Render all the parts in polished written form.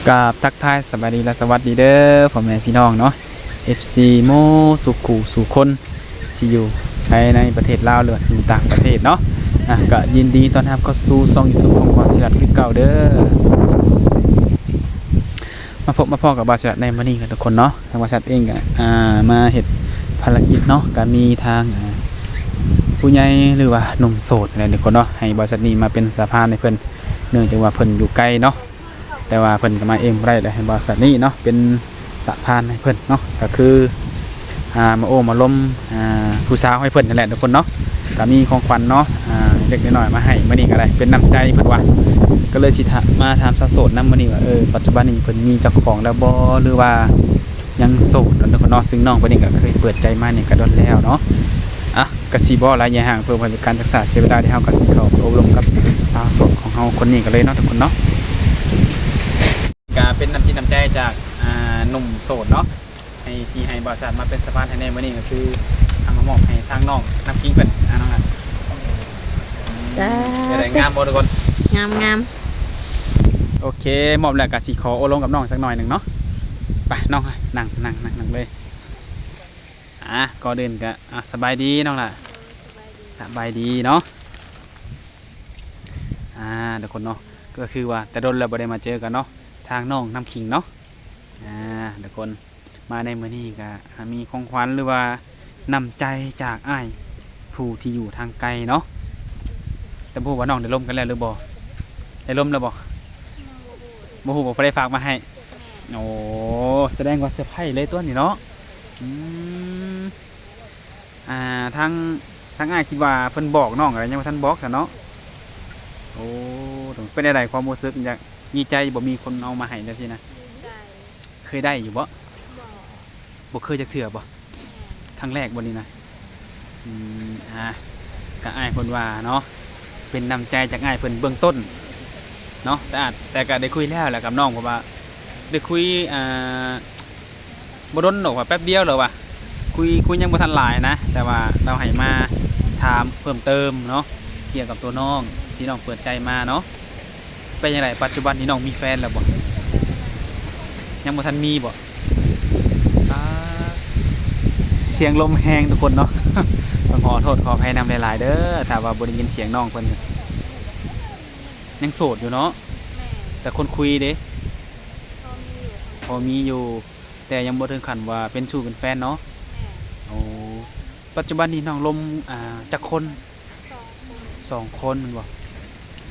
กับทักทายสวัสดีและสวัสดีเด้อพ่อแม่พี่น้องเนาะ FC โมสุขุสุคนที่อยู่ภายในประเทศลาวหรืออยู่ต่างประเทศเนาะก็ยินดีต้อนรับเข้าสู่ช่อง YouTube ของบอสศิลัดคือเก่าเด้อมาพบมาพ่อกับบอสศิลัดในมื้อนี้กันทุกคนเนาะทางบอสศิลัดเองก็มาเฮ็ดภารกิจเนาะก็มีทางผู้ใหญ่หรือว่าหนุ่มโสดอะไรทุกคนเนาะให้บริษัทนี้มาเป็นสะพานให้เพิ่นเนื่องจากว่าเพิ่นอยู่ไกลเนาะแต่ว่าเพิ่นก็มาเองบ่ได้เลยให้บริษัทนี้เนาะเป็นสะพานให้เพิ่นเนาะก็คือมาโอ้มาล้มผู้สาวให้เพิ่นนั่นแหละทุกคนเนาะก็มีของขวัญเนาะเล็กน้อยมาให้มื้อนี้ก็ได้เป็นน้ำใจเพิ่นว่าก็เลยสิมาถามสาวโสดนำมื้อนี้ว่าปัจจุบันนี้เพิ่นมีเจ้าของแล้วบ่หรือว่ายังโสดทุกคนเนาะซึ่งน้องเพิ่นนี่ก็เคยเปิดใจมานี่ก็โดนแล้วเนาะกะสิบ่หลายอย่างห่างเพื่อการศึกษาเสียเวลาที่เฮาก็สิเข้าไปอบรมกับสาวโสดของเฮาคนนี้กันเลยเนาะทุกคนเนาะก็เป็นน้ำจิตน้ำใจจากหนุ่มโสดเนาะให้บริษัทมาเป็นสะพานให้ในมื้อนี้ก็คือทำมามอบให้ทางน้องน้ำกิ้งเพิ่นน้องจ้าได้งามบ่ทุกคนงามโอเคมอบแล้วก็สิขอโอลงกับน้องสักหน่อยนึงเนาะไปน้องนั่งเลยก็เดินก็สบายดีน้องล่ะสบายดีเนาะทุกคนเนาะก็คือว่าแต่โดนเราบ่ได้มาเจอกันเนาะทางน้องน้ำขิงเนาะทุกคนมาในมื้อนี้ก็มีของขวัญหรือว่านำใจจากอ้ายผู้ที่อยู่ทางไกลเนาะแต่บ่ฮู้ว่าน้องได้ล่มกันแล้วหรือบ่ได้ล่มแล้วบ่ฮู้บ่ได้ฝากมาให้โอ้แสดงว่าเซอร์ไพรส์เลยตัวนี้เนาะทั้งอ้ายคิดว่าเพิ่นบอกน้องอะไรยังว่าท่านบอกแต่เนาะโอ้เป็นอะไรความรู้สึกอยากมีใจบ่มีคนเอามาให้จังซี่นะเคยได้อยู่บ่เคยจะเถื่อบ่ครั้งแรกบ่นี่นะก็อ้ายเพิ่นว่าเนาะเป็นน้ำใจจากอ้ายเพิ่นเบื้องต้นเนาะแต่ก็ได้คุยแล้วแหละกับน้องเพราะว่าได้คุยบ่ดนดอกว่าแป๊บเดียวหรอวะคุยยังบ่ทันหลายนะแต่ว่าเราให้มาถามเพิ่มเติมเนาะเกี่ยวกับตัวน้องที่น้องเปิดใจมาเนาะเป็นยังไงปัจจุบันนี้น้องมีแฟนแล้วบ่ยังบ่ทันมีบ่เสียงลมแห้งทุกคนเนาะต้องขอโทษขออภัยนำหลายๆเด้อถ้าว่าบ่ได้ยินเสียงน้องเพิ่นยังโสดอยู่เนาะแต่คนคุยเด้พอมีอยู่แต่ยังบ่ถึงขั้นว่าเป็นชู้เป็นแฟนเนาะโอ้ปัจจุบันนี้น้องลมจักคน2 คนมันบ่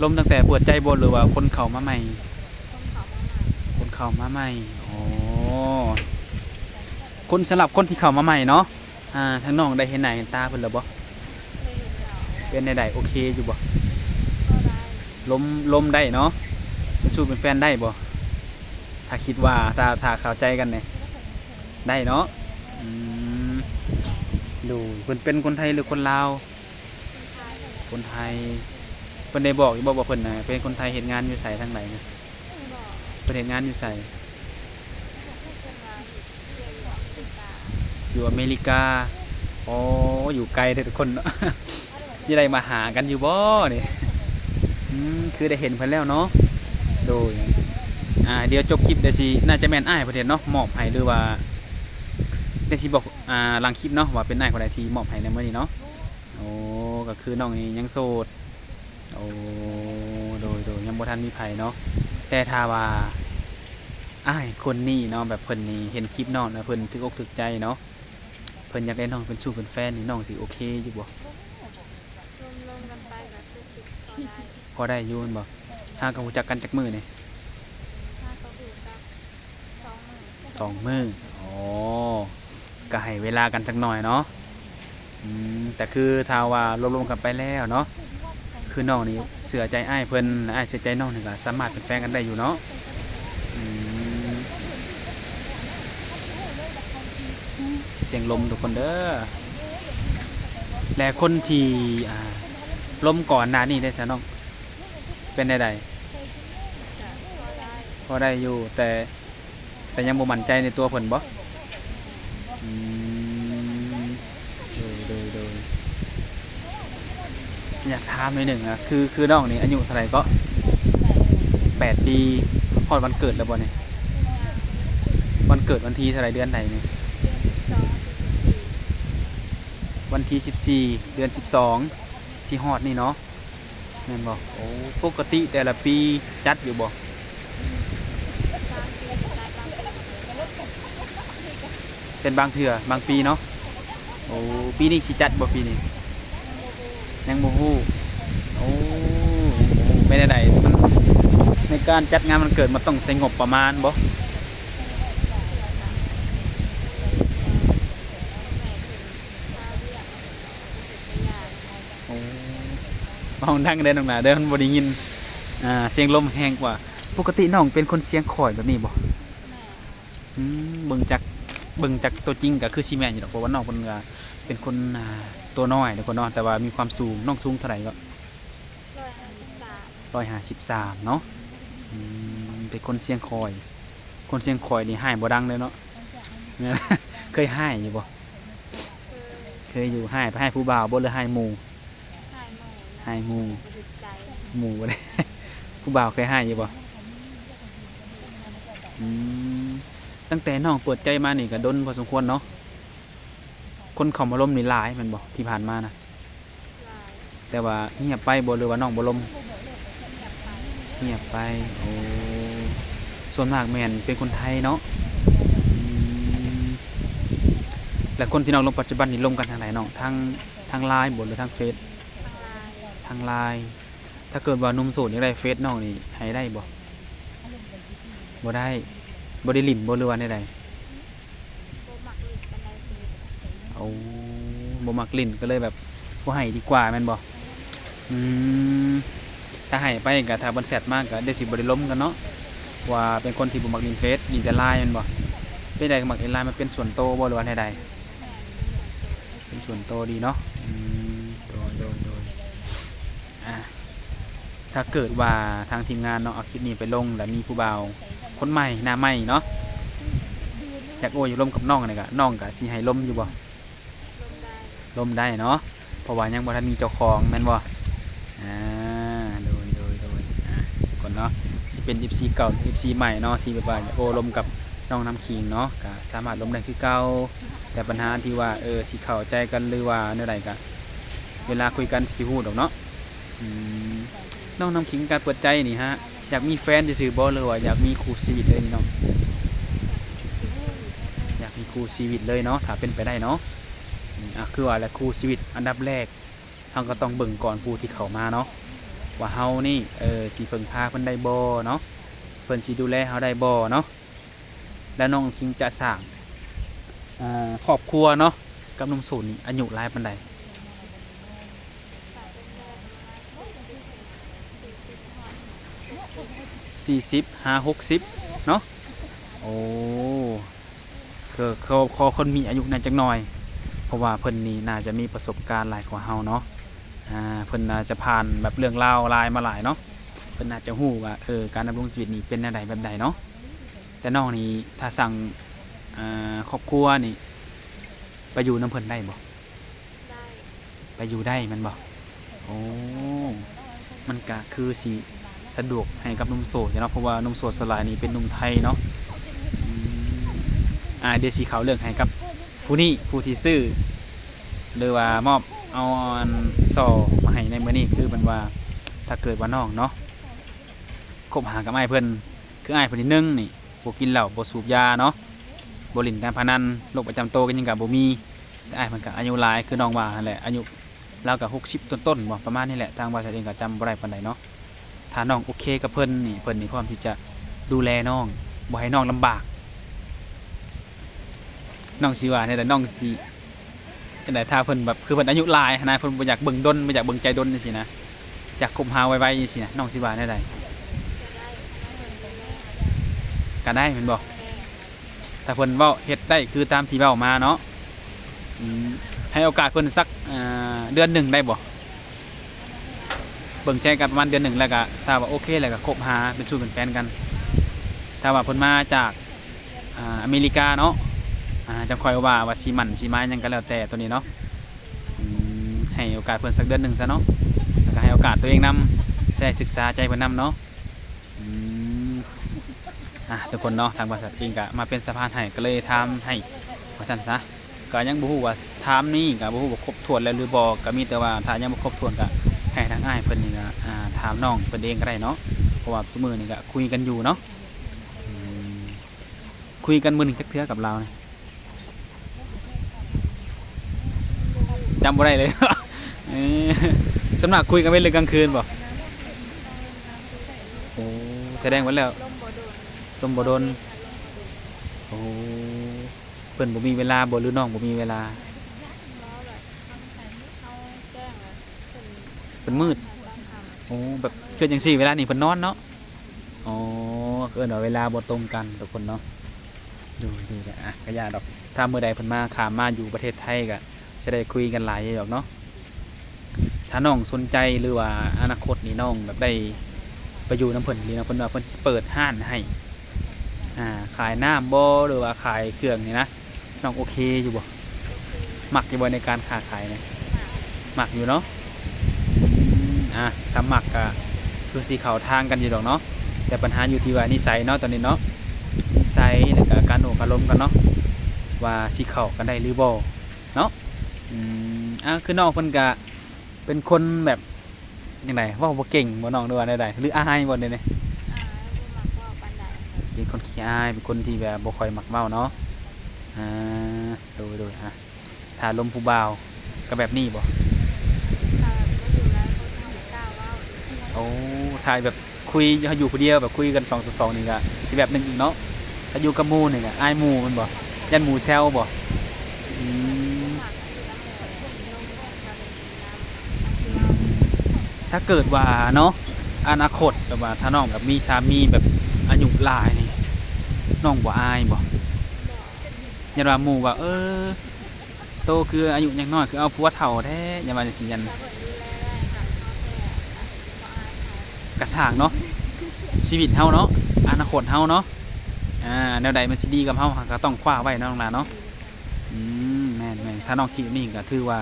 ลมตั้งแต่เปิดใจบ่หรือว่าคนเข้ามาใหม่คนเข้ามาใหม่โอ้คนสำหรับคนที่เข้ามาใหม่เนาะทางน้องได้เห็นหน้าเห็นตาเพิ่นแล้วบ่เป็นได้โอเคอยู่บ่ลมได้เนาะเป็นชู้เป็นแฟนได้บ่ถ้าคิดว่าถ้าเข้าใจกันเนี่ยได้เนาะดูเพิ่นเป็นคนไทยหรือคนลาวคนไทยเพิ่นได้บอกอยู่บ่ว่าเพิ่นเป็นคนไทยเฮ็ดงานอยู่ไสทางไหนนะเพิ่นเฮ็ดงานอยู่ไสอยู่อเมริกาอ๋ออยู่ไกลเด้อทุกคนเนาะสิได้มาหากันอยู่บ่นี่คือได้เห็นเพิ่นแล้วเนาะโดยเดี๋ยวจบคลิปเดี๋ยวสิน่าจะแม่นอ้ายเพิ่นเนาะมอบให้หรือว่าได้สิบอกหลังคลิปเนาะว่าเป็นอ้ายคนใดที่มอบให้ในมื้อนี้เนาะโอ้ก็คือน้องนี่ยังโสดโอ้โดยยังบ่ทันมีไผเนาะแต่ถ้าว่าอ้ายคนนี้เนาะแบบเพิ่นนี่เห็นคลิปน้องแล้วเพิ่นถึกอกถึกใจเนาะเพิ่นอยากได้น้องเป็นชู้เป็นแฟนนี่น้องสิโอเคอยู่บ่กันไปก็คือสิพอได้อยู่แม่นบ่หาก็รู้จักกันจักมื้อนี่2 มื้ออ๋อก็ให้เวลากันสักหน่อยเนาะแต่คือถ้าว่ารวมๆกันไปแล้วเนาะคือน้องนี่เชื่อใจอ้ายเพิ่นอ้ายเชื่อใจน้องนี่ก็สามารถเป็นแฟนกันได้อยู่เนาะเสียงลมทุกคนเด้อและคนที่ลมก่อนหน้านี้ได้ซะน้องเป็นได้พอได้อยู่แต่ยังบ่มั่นใจในตัวเพิ่นบ่โดยอยากถามหน่อยหนึ่งคือน้องนี่อายุเท่าไหร่ก็ 18 ปีฮอดวันเกิดแล้วบ่เนี่ยวันเกิดวันที่เท่าไหร่เดือนใดเนี่ย 12 14 วันที่14 เดือน 12สิฮอดนี่เนาะแม่นบ่โอ้ปกติแต่ละปีจัดอยู่บ่ 3 ปีได้บางปี เป็นบางเทื่อบางปีเนาะโอ้ปีนี้สิจัดบ่ปีนี้ยังบ่ฮู้โอ้ไม่ได้ใดมันในการจัดงานมันเกิดมันต้องใช้งบประมาณบ่โอ้มองดังเด้อน้องหนาเด้อมันบ่ได้ยินเสียงลมแรงกว่าปกติน้องเป็นคนเสียงข่อยแบบนี้บ่ แม่ เบิ่งจากตัวจริงก็คือสิแม่นอยู่ดอกเพราะว่าน้องเพิ่นก็เป็นคนตัวน้อยเด้อคนเนาะแต่ว่ามีความสูงน้องสูงเท่าไหร่ก็ 153 153เนาะเป็นคนเสียงคอย คนเสียงคอยนี่ให้บ่ดังเลยเนาะเนี่ย เคยให้อยู่บ่ เคยอยู่ให้ไปให้ผู้บ่าวบ่หรือให้หมู่ ให้หมู่ จิตใจ หมู่บ่ได้ ผู้บ่าวเคยให้อยู่บ่อืมตั้งแต่น้องเปิดใจมานี่ก็ดนพอสมควรเนาะคนเข้ามาล้มนี่หลายแม่นบ่ที่ผ่านมานะ ลาย แต่ว่าเงียบไปบ่หรือว่าน้องบ่ล้ม เงียบไป โอ้ส่วนมากแม่นเป็นคนไทยเนาะและคนที่น้องลงปัจจุบันนี่ลงกันทางไหนน้องทางไลน์บ่หรือทางเฟซ ทางลาย ทางไลน์ถ้าเกิดว่าหนุ่มโสดอยากได้เฟซน้องนี่ให้ได้บ่บ่ได้บ่ได้ลิ้นบ่หรือว่าใด โบมักลิดกันได้สิ ๆเอาบ่มักลิ้นก็เลยแบบบ่ให้ดีกว่าแม่นบ่อืมถ้าให้ไปก็ถ้าบ่แชทมากก็ได้สิบ่ได้ล้มกันเนาะว่าเป็นคนที่บ่มักลิ้นเฟซลิ้นแต่ไลน์แม่นบ่เป็นใดก็มักไลน์มันเป็นส่วนโตวบ่หรือว่าใดๆ เป็นส่วนโตวดีเนาะโดยอ่ะถ้าเกิดว่าทางทีมงานเนาะเอาคลิปนี้ไปลงแล้วมีผู้บ่าวคนใหม่หน้าใหม่เนาะอยากโอ้อยู่ร่มกับน้องนี่ก็น้องก็สิให้ล้มอยู่บ่ ลมได้ ล้มได้เนาะเพราะว่ายังบ่ทันมีเจ้าของแม่นบ่อ่าโดยก่อนเนาะสิเป็น FC เก่า FC ใหม่เนาะที่แบบว่าอยากโอ้ล้มกับน้องน้ำขิงเนาะก็สามารถล้มได้คือเก่าแต่ปัญหาที่ว่าสิเข้าใจกันหรือว่าแนวใดก็เวลาคุยกันสิฮู้ดอกเนาะอืมน้องน้ำขิงการเปิดใจนี่ฮะอยากมีแฟนซื่อๆบ่หรือว่าอยากมีคู่ชีวิตเลยนี่น้องอยากมีคู่ชีวิตเลยเนาะถ้าเป็นไปได้เนาะคือว่าแหละคู่ชีวิตอันดับแรกเราก็ต้องเบิ่งก่อนผู้ที่เข้ามาเนาะว่าเฮานี่สิเพิ่งพาเพิ่นได้บ่เนาะเพิ่นสิดูแลเฮาได้บ่เนาะแล้วน้องคิงจะสร้างครอบครัวเนาะกับหนุ่มโสดนี่อายุหลายปานใด40-50เนาะโอ้คือเขาคนมีอายุนานจักหน่อยเพราะว่าเพิ่นนี่น่าจะมีประสบการณ์หลายกว่าเฮาเนาะเพิ่นน่าจะผ่านแบบเรื่องราวหลายมาหลายเนาะเพิ่นน่าจะฮู้ว่าการดำรงชีวิตนี่เป็นแนวใดแบบใดเนาะแต่น้องนี่ถ้าสั่งครอบครัวนี่ไปอยู่น้ำเพิ่นได้บ่ ได้ ไปอยู่ได้แมันบ่โอ้มันก็คือสิสะดวกให้กับหนุ่มโสดเนาะเพราะว่าหนุ่มโสดสลายนี่เป็นหนุ่มไทยเนาะอืมเดี๋ยวสิเขาเลือกให้กับผู้นี้ผู้ที่ซื้อหรือว่ามอบเอาอันซอมาให้ในมื้อนี้คือมันว่าถ้าเกิดว่าน้องเนาะคบหากับอ้ายเพิ่นคืออ้ายเพิ่นที่หนึ่งนี่บ่กินเหล้าบ่สูบยาเนาะบ่เล่นการพนันโรคประจำตัวก็ยังก็บ่มีแต่อ้ายเพิ่นก็อายุหลายคือน้องว่านั่นแหละอายุราวก็60ต้นๆบ่ประมาณนี้แหละทางบริษัทเองก็จำบ่ได้ปานใดเนาะถ้าน้องโอเคกับเพิ่นนี่พร้อมที่จะดูแลน้องบ่ให้น้องลำบากน้องสิว่าเนี่ยแต่น้องสิจังได๋ถ้าเพิ่นแบบคือเพิ่นอายุหลายนะเพิ่นบ่อยากเบิ่งดนบ่อยากเบิ่งใจดนจังซี่นะอยากคบหาไวๆจังซี่นะน้องสิว่าแนวใด จะได้น้องเพิ่นเป็นแม่ก็ได้แม่นบ่ถ้าเพิ่นเว้าเฮ็ดได้คือตามที่เว้ามาเนาะให้โอกาสเพิ่นสักเดือนหนึ่งได้บ่เบิ่งใจกันประมาณเดือนหนึ่งแล้วก็ถ้าว่าโอเคแล้วก็คบหาเป็นชู้เป็นแฟนกันถ้าว่าเพิ่นมาจากอเมริกาเนาะจังค่อยว่าสิมั่นสิมาหยังก็แล้วแต่ตัวนี้เนาะให้โอกาสเพิ่นสักเดือนหนึ่งซะเนาะแล้วก็ให้โอกาสตัวเองนำได้ศึกษาใจเพิ่นนำเนาะ ทุกคนเนาะทางบริษัทเองก็มาเป็นสะพานให้ก็เลยทำให้ว่าซั่นซะก็ยังบ่ฮู้ว่าถามนี่ก็บ่ฮู้ว่าครบถ้วนแล้วหรือบ่ก็มีแต่ว่าถ้ายังบ่ครบถ้วนก็ให้ทางอ้ายเพิ่นนี่ก็ถามน้องเพิ่นเองก็ได้เนาะเพราะว่าซุมื้อนี้ก็คุยกันอยู่เนาะอืมคุยกันมื้อหนึงจักเทื่อกับเราเนี่ยจำบ่ได้เลย เออสำนักคุยกันเป็นเรื่องกลางคืนบ่โอ้แสดงว่าแล้ว ลมบ่โดนลมบ่โดนโอ้เพิ่นบ่มีเวลาบ่หรือน้องบ่มีเวลา เพราะแบบเขาแจ้งเลยเพิ่น เพิ่นมืด ต้องทำ โอ้แบบคือจังซี่เวลานี่เพิ่นนอนเนาะอ๋อเอิ้นว่าเวลาบ่ตรงกันทุกคนเนาะดูๆอ่ะก็อย่าดอกถ้ามื้อใดเพิ่นมาข้ามมาอยู่ประเทศไทยก็จะได้คุยกันหลายดอกเนาะถ้าน้องสนใจหรือว่าอนาคตนี่น้องแบบได้ไปอยู่น้ำเพิ่นนี่นะเพิ่นว่าเพิ่นสิเปิดห้านให้ขายน้ำบ่หรือว่าขายเครื่องนี่นะน้องโอเคอยู่บ่มักอยู่บ่ในการค้าขายเนี่ยมักอยู่เนาะถ้ามักก็คือสิเข้าทางกันอยู่ดอกเนาะแต่ปัญหาอยู่ที่ว่านิสัยเนาะตอนนี้เนาะนิสัยแล้วก็การโอ้การล้มกันเนาะว่าสิเข้ากันได้หรือบ่เนาะคือน้องเพิ่นก็เป็นคนแบบจังไดเว้าบ่เก่งบ่น้องหรือว่าใดๆหรืออายบ่เนี่ย บ่มักเว้าปานใด เป็นคนขี้อายเป็นคนที่แบบบ่ค่อยมักเว้าเนาะโดยถ้าลมผู้บ่าวก็แบบนี้บ่ ถ้าบ่อยู่แล้วคนเขาบ่กล้าเว้าอีก โอ้ถ้าแบบคุยอยู่ผู้เดียวแบบคุยกัน2ต่อ2นี่ก็สิแบบหนึงอีกเนาะถ้าอยู่กับหมู่นี่ก็อายหมู่มันบ่ยันหมู่แซวบ่อืม มักอยู่แล้วหมู่ลมบ่เขาได้กินน้ำคือเว้า ถ้าเกิดว่าเนาะอนาคตแบบว่าถ้าน้องแบบมีสามีแบบอายุหลายนี่น้องบ่อายบ่ยันว่าหมู่ว่าโตคืออายุยังน้อยคือเอาผัวเฒ่าแท้อย่ามาจังซี่ยัน ถ้าเพิ่นดูแลได้หักเขาแต่บ่อายเขา กระช่างเนาะชีวิตเฮาเนาะอนาคตเฮาเนาะแนวใดมันสิดีกับเฮาก็ต้องคว้าไว้เนาะน้องหลานเนาะแม่นถ้าน้องคิดแบบนี้ก็ถือว่า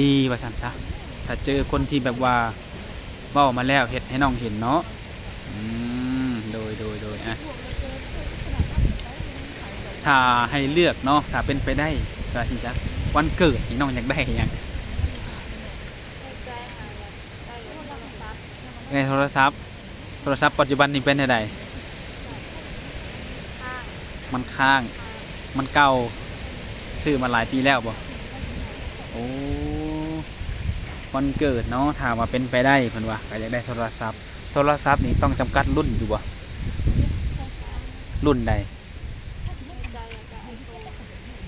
ดีว่าซั่นซะถ้าเจอคนที่แบบว่าเว้ามาแล้วเฮ็ดให้น้องเห็นเนาะโดยถ้าให้เลือกเนาะถ้าเป็นไปได้ก็สิจ๊ะวันเกิดนี่น้องอยากได้หยัง ใจหาอยากได้โทรศัพท์ ในโทรศัพท์ปัจจุบันนี่เป็นได ข้าง มันค้างมันเก่าซื้อมาหลายปีแล้วบ่โอ้วันเกิดเนาะถามว่าเป็นไปได้เพิ่นว่าก็อยากได้โทรศัพท์นี่ต้องจำกัดรุ่นอยู่บ่รุ่นใด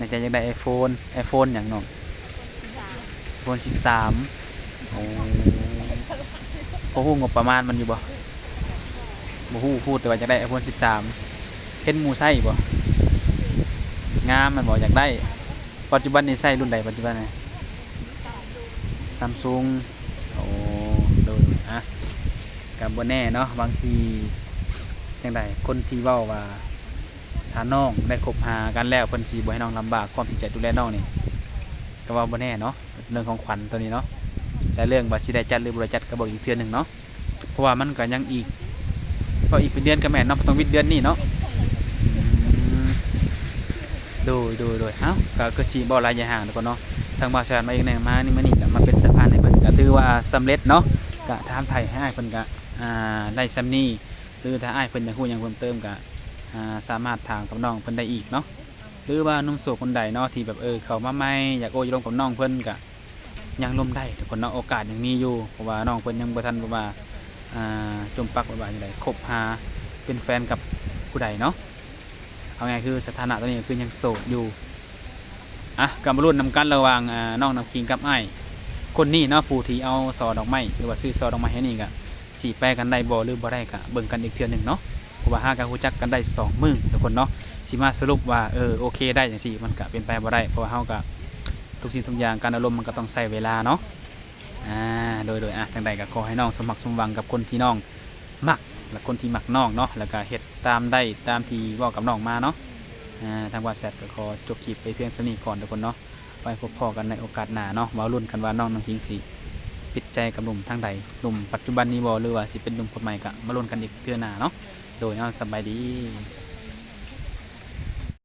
ใจอยากได้ไอโฟน ในใจอยากได้ iPhone หยังน้อง iPhone 13โอ้บ่ฮู้งบประมาณมันอยู่บ่ฮู้พูดแต่ว่าอยากได้ iPhone 13เห็นหมู่ใช้บ่งามมันบ่อยากได้ปัจจุบันนี่ใช้รุ่นใดปัจจุบันนี่ Samsung โอ้ดูกับบ่แน่เนาะบางทีจังไดคนที่เว้าว่าถ้าน้องได้คบหากันแล้วเพิ่นสิบ่ให้น้องลำบากความที่จะดูแลน้องนี่ก็ว่าบ่แน่เนาะเรื่องของขวัญตัวนี้เนาะแต่เรื่องว่าสิได้จัดหรือบ่ได้จัดก็บอกอีกเทื่อหนึงเนาะเพราะว่ามันก็ยังอีกก็อีกเป็นเดือนก็แม่นเนาะต้องวิดเดือนนี้เนาะอืมโดยก็คือสิบ่หลายอย่างห่างทุกคนเนาะทางบ่าวชาญมาเองเนี่ยมานี่ก็มาเป็นสะพานให้เพิ่นก็ถือว่าสำเร็จเนาะก็ถามไทยให้อ้ายเพิ่นก็ได้ซำนี้หรือถ้าอ้ายเพิ่นอยากฮู้หยังเพิ่มเติมก็สามารถถามกับน้องเพิ่นได้อีกเนาะหรือว่าหนุ่มโสดคนใดเนาะที่แบบเข้ามาใหม่อยากโอ้ยร่วมกับน้องเพิ่นก็ยังร่วมได้ทุกคนเนาะโอกาสยังมีอยู่เพราะว่าน้องเพิ่นยังบ่ทันแบบว่าจมปักว่าจังไดคบหาเป็นแฟนกับผู้ใดเนาะเอาง่ายคือสถานะตอนนี้คือยังโสดอยู่กำมารุ่นนำกันระหว่างน้องน้ำคิงกับอ้ายคนนี้เนาะผู้ที่เอาซอดอกไม้หรือว่าซื้อซอดอกไม้ให้นี่ก็สิแปลกันได้บ่หรือบ่ได้ก็เบิ่งกันอีกเทื่อหนึงเนาะเพราะว่าหากันรู้จักกันได้2 มื้อทุกคนเนาะสิมาสรุปว่าโอเคได้จังซี่มันก็เป็นไปบ่ได้เพราะว่าเฮาก็ทุกสิ่งทุกอย่างการอารมณ์มันก็ต้องใช้เวลาเนาะโดยจังใดก็ขอให้น้องสมหวังสมหวังกับคนที่น้องมักและคนที่มักน้องเนาะแล้วก็เฮ็ดตามได้ตามที่เว้ากับน้องมาเนาะทางว่าแซดก็ขอจบคลิปไปเพียงเท่านี้ก่อนทุกคนเนาะไว้พบพอกันในโอกาสหน้าเนาะมาลุ้นกันว่าน้องน้ำพิงสิปิดใจกับหนุ่มทางใดหนุ่มปัจจุบันนี้บ่หรือว่าสิเป็นหนุ่มคนใหม่ก็มาลุ้นกันอีกเทื่อหน้าเนาะ โดยเอาสบายดี